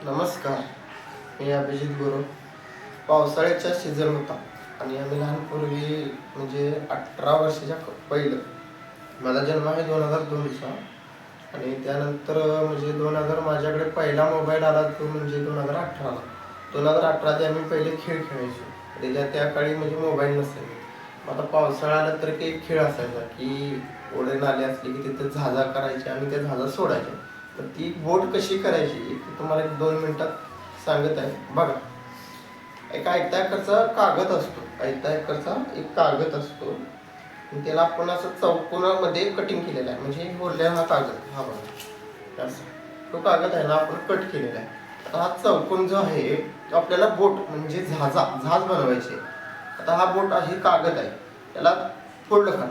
नमस्कार, मी अभिजित गुरु. पावसाळ्याचा सीझन होता आणि आम्ही लहानपूर्वी म्हणजे 18 वर्षाच्या पहिलं माझा जन्म आहे 2002चा आणि त्यानंतर म्हणजे 2000 माझ्याकडे पहिला मोबाईल आला तो म्हणजे 2018ला. 2018 ते आम्ही पहिले खेळ खेळायचो. त्या काळी म्हणजे मोबाईल नसायचे. आता पावसाळा आला तर एक खेळ असायचा की ओढे नाले असले की तिथं झाजा करायचे आणि त्या झाजा सोडायच्या. तर ती बोट कशी करायची तुम्हाला 2 मिनिटात सांगत आहे बघा. एक आयता एकरचा कागद असतो. आयता एकरचा एक कागद असतो. त्याला आपण असं चौकोनामध्ये कटिंग केलेलं आहे. म्हणजे बोलल्या हा कागद हा बघा असं तो कागद आहे ना आपण कट केलेला आहे. आता हा चौकोन जो आहे तो आपल्याला बोट म्हणजे झाज बनवायची. आता हा बोट आहे कागद आहे त्याला फोल्ड करा,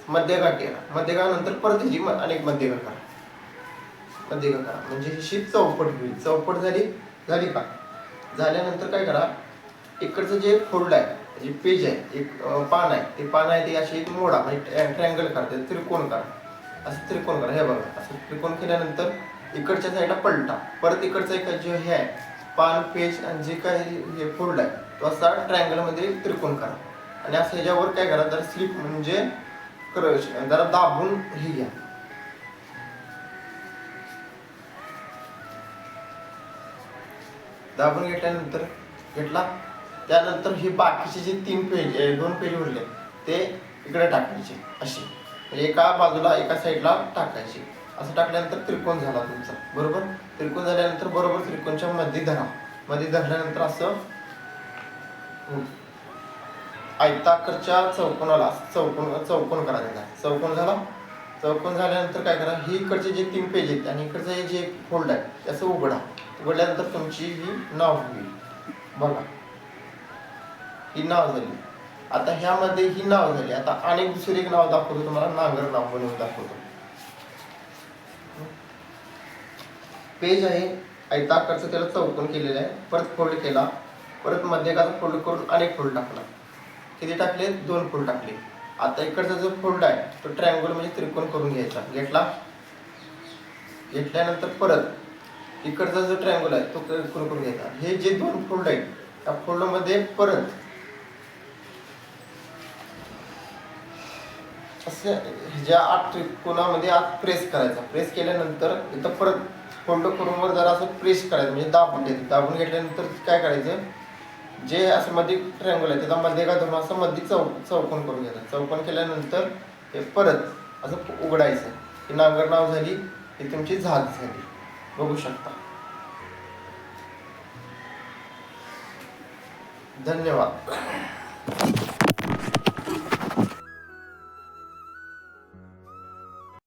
मध्यगा केला, मध्यगा नंतर परत ह्याची अनेक मध्यगा करा, मध्यगा करा म्हणजे ही चौपट होईल. चौपट झाली का झाल्यानंतर काय करा, इकडचं जे फोल्ड आहे म्हणजे पेज आहे एक पान आहे ते पान आहे ते अशी एक मोडा म्हणजे ट्रँगल करा, त्रिकोण करा, असं त्रिकोण करा. हे बघा असं त्रिकोण केल्यानंतर इकडच्या साईडला पलटा, परत इकडचा एक जे हे आहे पान पेज आणि जे काय हे फोल्ड आहे तो असा ट्रँगलमध्ये त्रिकोण करा आणि असं ह्याच्यावर काय करा जरा स्लिप म्हणजे क्रश जरा दाबून हे घ्या. दाबून घेतल्यानंतर त्यानंतर हे बाकीचे जे 2 पेज उरले ते इकडे टाकायचे असे म्हणजे एका बाजूला एका साईडला टाकायचे. असं टाकल्यानंतर त्रिकोण झाला तुमचा बरोबर. त्रिकोण झाल्यानंतर बरोबर त्रिकोणच्या मध्ये धरा. मध्ये धरल्यानंतर असं आयताकारच्या चौकोनाला चौकोन करायचा. चौकोन झाला. चौकोन झाल्यानंतर काय करा, ही इकडचे जे 3 पेज आहेत आणि इकडचं हे जे फोल्ड आहे त्याचं उघडल्यानंतर तुमची ही नाव होईल बघा. ही नाव झाली. आता ह्यामध्ये ही नाव झाली. आता अनेक दुसरे एक नाव दाखवतो तुम्हाला, नांगर नाव बनवून दाखवतो. पेज आहे आयताकारचं त्याला चौकोन केलेलं आहे, परत फोल्ड केला, परत मध्यकाचा फोल्ड करून अनेक फोल्ड टाकला. किती टाकले? 2 फोल्ड टाकले. आता इकडचा जो फोल्ड आहे तो ट्रँगल म्हणजे त्रिकोण करून घ्यायचा. घेतल्यानंतर परत इकडचा जो ट्रँगल आहे तो त्रिकोण करून घ्यायचा. हे जे 2 फोल्ड आहेत त्या फोल्डमध्ये परत असं ज्या 8 त्रिकोणामध्ये आत प्रेस करायचा. प्रेस केल्यानंतर इथं परत फोल्ड करून वर जरा असं प्रेस करायचं म्हणजे दाबून घेतल्यानंतर काय करायचं, जे असं मध्ये ट्रँगल आहे त्याचा मध्ये का धरून असं मध्ये चौकोन करून घ्यायचं. चौकोन केल्यानंतर हे परत असं उघडायचं. ही नांगर नाव झाली, ही तुमची झाज झाली बघू शकता. धन्यवाद.